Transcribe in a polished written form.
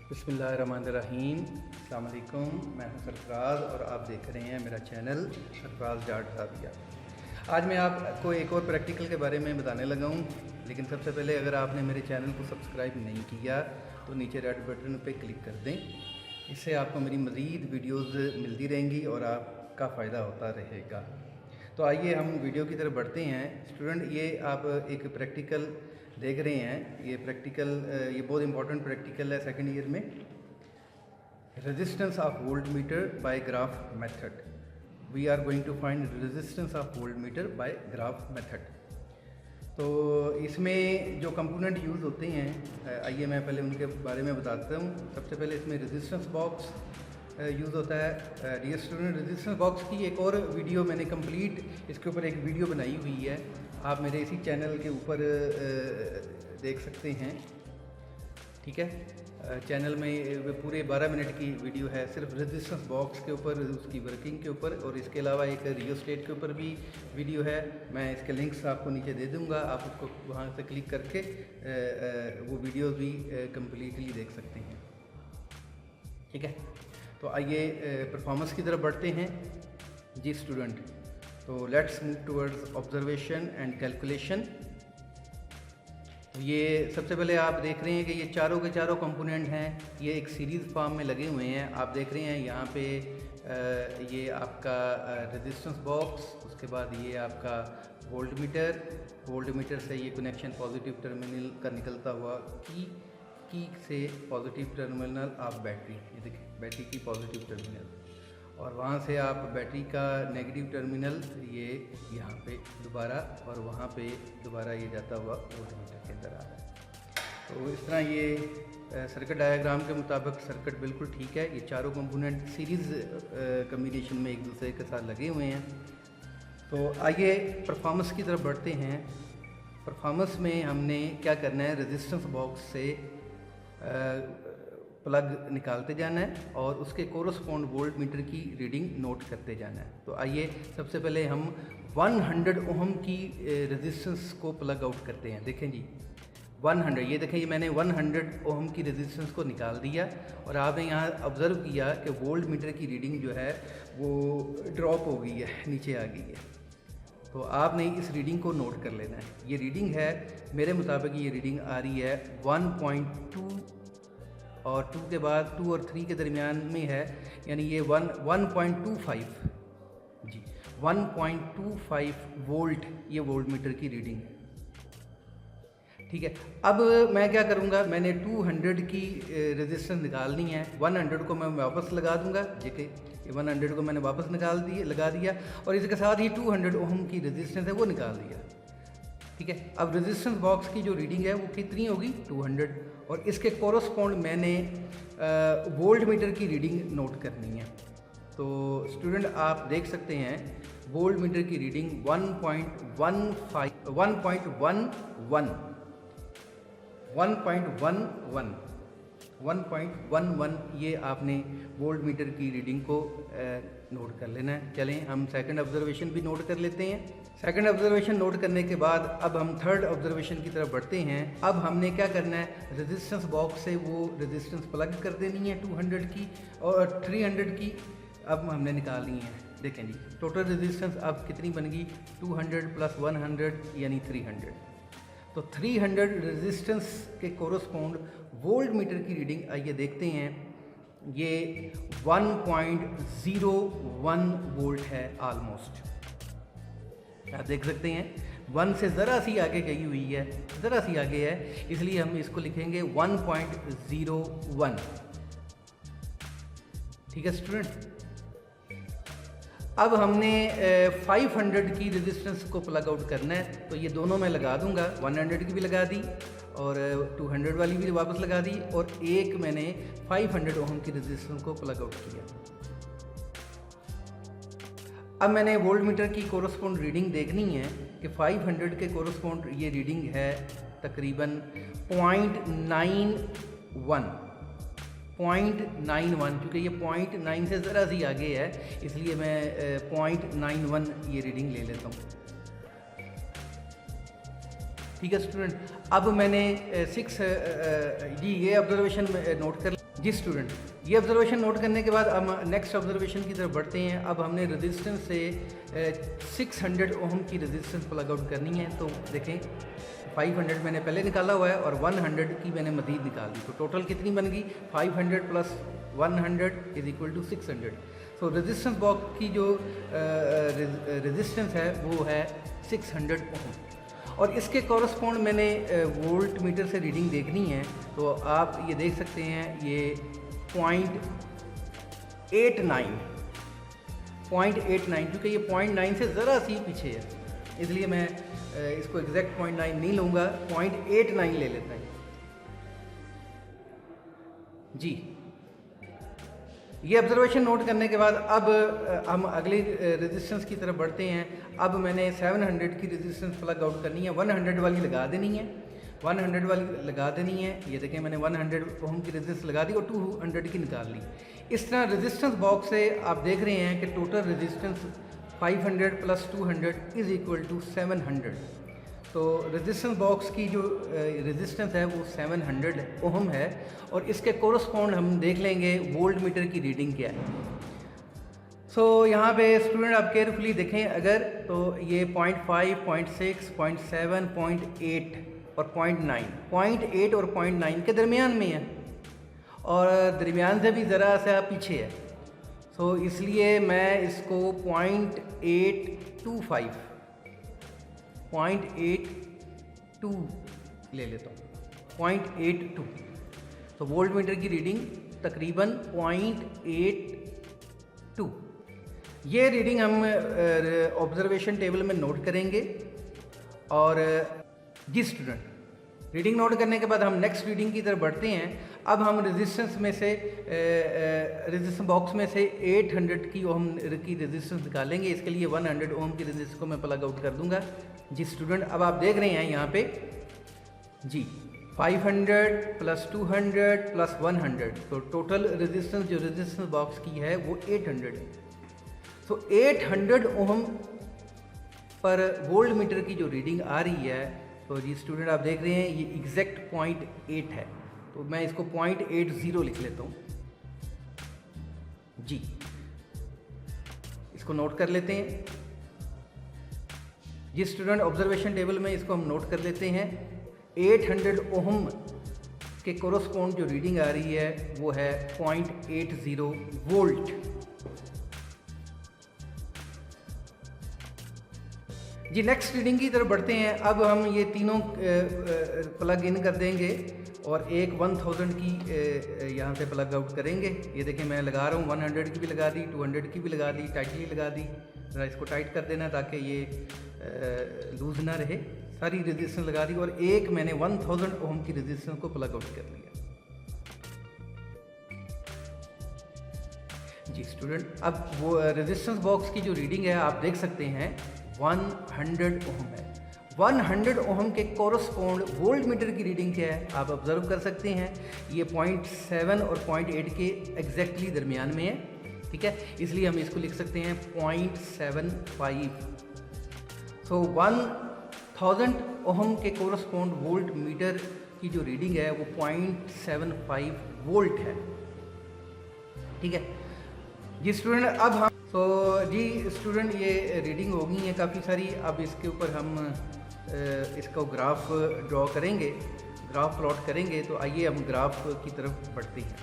बिस्मिल्लाहिर्रहमानिर्रहीम। अस्सलाम वालेकुम। मैं हूं सरफराज और आप देख रहे हैं मेरा चैनल सरफराज डाट साबिया। आज मैं आपको एक और प्रैक्टिकल के बारे में बताने लगा हूं, लेकिन सबसे पहले अगर आपने मेरे चैनल को सब्सक्राइब नहीं किया तो नीचे रेड बटन पे क्लिक कर दें। इससे आपको मेरी मज़ीद वीडियोस मिलती रहेंगी और आपका फ़ायदा होता रहेगा। तो आइए हम वीडियो की तरफ बढ़ते हैं। स्टूडेंट, ये आप एक प्रैक्टिकल देख रहे हैं। ये प्रैक्टिकल ये बहुत इंपॉर्टेंट प्रैक्टिकल है सेकंड ईयर में। Resistance of voltmeter by graph method. We are going to find resistance of voltmeter by graph method. तो इसमें जो कंपोनेंट यूज़ होते हैं, आइए मैं पहले उनके बारे में बताता हूँ। सबसे पहले इसमें रेजिस्टेंस बॉक्स यूज़ होता है। डियर स्टूडेंट, रेजिस्टेंस बॉक्स की एक और वीडियो मैंने कंप्लीट इसके ऊपर एक वीडियो बनाई हुई है, आप मेरे इसी चैनल के ऊपर देख सकते हैं। ठीक है, चैनल में पूरे 12 मिनट की वीडियो है सिर्फ रेजिस्टेंस बॉक्स के ऊपर, उसकी वर्किंग के ऊपर, और इसके अलावा एक रियोस्टेट के ऊपर भी वीडियो है। मैं इसके लिंक्स आपको नीचे दे दूंगा, आप उसको वहाँ से क्लिक करके वो वीडियो भी कम्प्लीटली देख सकते हैं। ठीक है, तो आइए परफॉर्मेंस की तरफ बढ़ते हैं जी स्टूडेंट। तो let's move towards observation and calculation. तो ये सबसे पहले आप देख रहे हैं कि ये चारों के चारों कंपोनेंट हैं, ये एक सीरीज़ फॉर्म में लगे हुए हैं। आप देख रहे हैं यहाँ पे ये आपका रेजिस्टेंस बॉक्स, उसके बाद ये आपका वोल्ट मीटर से ये कनेक्शन पॉजिटिव टर्मिनल का निकलता हुआ की से पॉजिटिव टर्मिनल ऑफ बैटरी। ये देखिए बैटरी की पॉजिटिव टर्मिनल, और वहाँ से आप बैटरी का नेगेटिव टर्मिनल ये यहाँ पे दोबारा, और वहाँ पे दोबारा ये जाता हुआ वोल्टमीटर के अंदर आ रहा है। तो इस तरह ये सर्किट डायग्राम के मुताबिक सर्किट बिल्कुल ठीक है। ये चारों कंपोनेंट सीरीज़ कम्बिनेशन में एक दूसरे के साथ लगे हुए हैं। तो आइए परफॉर्मेंस की तरफ बढ़ते हैं। परफॉर्मेंस में हमने क्या करना है, रेजिस्टेंस बॉक्स से प्लग निकालते जाना है और उसके कोरस्पॉन्ड वोल्ट मीटर की रीडिंग नोट करते जाना है। तो आइए सबसे पहले हम 100 ओहम की रेजिस्टेंस को प्लग आउट करते हैं। देखें जी 100, ये देखें, ये मैंने 100 ओहम की रेजिस्टेंस को निकाल दिया, और आपने यहाँ ऑब्ज़र्व किया कि वोल्ट मीटर की रीडिंग जो है वो ड्रॉप हो गई है, नीचे आ गई है। तो आपने इस रीडिंग को नोट कर लेना है। ये रीडिंग है, मेरे मुताबिक ये रीडिंग आ रही है 1.2, और 2 के बाद 2 और 3 के दरमियान में है, यानी ये 1.25 जी 1.25 वोल्ट ये वोल्ट मीटर की रीडिंग है। ठीक है, अब मैं क्या करूँगा, मैंने 200 की रेजिस्टेंस निकालनी है। 100 को मैं वापस लगा दूंगा। देखिए ये 100 को मैंने वापस लगा दिया, और इसके साथ ही 200 ओहम की रेजिस्टेंस है वो निकाल दिया। ठीक है, अब रेजिस्टेंस बॉक्स की जो रीडिंग है वो कितनी होगी, 200, और इसके कोरस्पॉन्ड मैंने वोल्ट मीटर की रीडिंग नोट करनी है। तो स्टूडेंट आप देख सकते हैं वोल्ट मीटर की रीडिंग 1.11 ये आपने वोल्ट मीटर की रीडिंग को नोट कर लेना है। चलें हम सेकंड ऑब्जर्वेशन भी नोट कर लेते हैं। सेकंड ऑब्जर्वेशन नोट करने के बाद अब हम थर्ड ऑब्जर्वेशन की तरफ बढ़ते हैं। अब हमने क्या करना है, रेजिस्टेंस बॉक्स से वो रेजिस्टेंस प्लग कर देनी है 200 की और 300 की अब हमने निकालनी है। देखें जी टोटल रेजिस्टेंस अब कितनी बन गई, 200 + 100 यानी 300। तो 300 रेजिस्टेंस के कोरस्पॉन्ड वोल्ट मीटर की रीडिंग आइए देखते हैं। ये 1.01 वोल्ट है ऑलमोस्ट। आप देख सकते हैं 1 से ज़रा सी आगे गई हुई है, ज़रा सी आगे है, इसलिए हम इसको लिखेंगे 1.01। ठीक है स्टूडेंट, अब हमने 500 की रेजिस्टेंस को प्लग आउट करना है। तो ये दोनों मैं लगा दूंगा, 100 की भी लगा दी और 200 वाली भी वापस लगा दी, और एक मैंने 500 ओहम की रेजिस्टेंस को प्लग आउट किया। अब मैंने वोल्ट मीटर की कोरस्पॉन्ड रीडिंग देखनी है कि 500 के कोरस्पॉन्ड ये रीडिंग है तकरीबन 0.91, क्योंकि ये 0.9 से ज़रा सी आगे है, इसलिए मैं 0.91 ये रीडिंग ले लेता हूँ। ठीक है स्टूडेंट, अब मैंने 6 जी ये ऑब्जर्वेशन नोट कर जी स्टूडेंट, ये ऑब्जर्वेशन नोट करने के बाद हम नेक्स्ट ऑब्जर्वेशन की तरफ बढ़ते हैं। अब हमने रेजिस्टेंस से 600 ओम की रेजिस्टेंस प्लग आउट करनी है। तो देखें 500 मैंने पहले निकाला हुआ है और 100 की मैंने मज़ीद निकाल दी। तो टोटल कितनी बन गई? 500 प्लस 100 इज़ इक्वल टू 600। तो रेजिस्टेंस बॉक्स की जो रेजिस्टेंस है वो है 600 ओम और इसके कॉरस्पॉन्ड मैंने वोल्ट मीटर से रीडिंग देखनी है। तो आप ये देख सकते हैं, ये 0.89 क्योंकि ये 0.9 से ज़रा सी पीछे है, इसलिए मैं इसको एग्जैक्ट 0.9 नहीं लूँगा, 0.89 ले लेता है जी। ये ऑब्जर्वेशन नोट करने के बाद अब हम अगली रेजिस्टेंस की तरफ बढ़ते हैं। अब मैंने 700 की रेजिस्टेंस प्लग आउट करनी है, 100 वाली लगा देनी है, 100 वाली लगा देनी है। ये देखें मैंने 100 ओम की रेजिस्टेंस लगा दी और 200 की निकाल ली। इस तरह रेजिस्टेंस बॉक्स से आप देख रहे हैं कि total resistance 500 plus 200 is equal to 700। तो रेजिस्टेंस बॉक्स की जो रेजिस्टेंस है वो 700 ओम है और इसके कोरस्पॉन्ड हम देख लेंगे वोल्ट मीटर की रीडिंग क्या है। सो यहाँ पे स्टूडेंट आप केयरफुली देखें अगर, तो ये 0.5, 0.6, 0.7, 0.8 और 0.8 और 0.9 के दरमियान में है और दरमियान से भी ज़रा सा पीछे है। सो इसलिए मैं इसको 0.82 ले लेता हूँ, 0.82। तो वोल्ट मीटर की रीडिंग तकरीबन 0.82। ये रीडिंग हम ऑब्जर्वेशन टेबल में नोट करेंगे। और जी स्टूडेंट, रीडिंग नोट करने के बाद हम नेक्स्ट रीडिंग की तरफ बढ़ते हैं। अब हम रेजिस्टेंस में से रेजिस्टेंस बॉक्स में से 800 की ओम की रेजिस्टेंस निकालेंगे। इसके लिए 100 ओम की रेजिस्टेंस को मैं प्लग आउट कर दूंगा। जी स्टूडेंट, अब आप देख रहे हैं यहाँ पे जी 500 प्लस 200 प्लस 100, तो टोटल रेजिस्टेंस जो रेजिस्टेंस बॉक्स की है वो 800 है। तो 800 ओम पर वोल्ट मीटर की जो रीडिंग आ रही है, तो जी स्टूडेंट आप देख रहे हैं ये एग्जैक्ट 0.8 है। तो मैं इसको 0.80 लिख लेता हूँ जी। इसको नोट कर लेते हैं जी स्टूडेंट, ऑब्जर्वेशन टेबल में इसको हम नोट कर लेते हैं। 800 ओम के कोरस्पॉन्ड जो रीडिंग आ रही है वो है 0.80 वोल्ट। जी नेक्स्ट रीडिंग की तरफ बढ़ते हैं। अब हम ये तीनों प्लग इन कर देंगे और एक 1000 की यहाँ से प्लग आउट करेंगे। ये देखें मैं लगा रहा हूँ, 100 की भी लगा दी, 200 की भी लगा दी, टाइटली लगा दी। ज़रा इसको टाइट कर देना ताकि ये लूज ना रहे। सारी रेजिस्टेंस लगा दी और एक मैंने 1000 ओम की रेजिस्टेंस को प्लग आउट कर लिया जी स्टूडेंट। अब वो रेजिस्टेंस बॉक्स की जो रीडिंग है आप देख सकते हैं 100 ओम है। 100 ओम के कोरस्पॉन्ड वोल्ट मीटर की रीडिंग क्या है आप ऑब्जर्व कर सकते हैं। ये 0.7 और 0.8 के एग्जैक्टली दरमियान में है, ठीक है, इसलिए हम इसको लिख सकते हैं 0.75। सो 1000 ओम के कोरस्पॉन्ड वोल्ट मीटर की जो रीडिंग है वो 0.75 वोल्ट है, ठीक है जी स्टूडेंट। अब हम जी स्टूडेंट ये रीडिंग हो गई है काफ़ी सारी। अब इसके ऊपर हम इसका ग्राफ ड्रॉ करेंगे, ग्राफ प्लॉट करेंगे। तो आइए हम ग्राफ की तरफ बढ़ते हैं।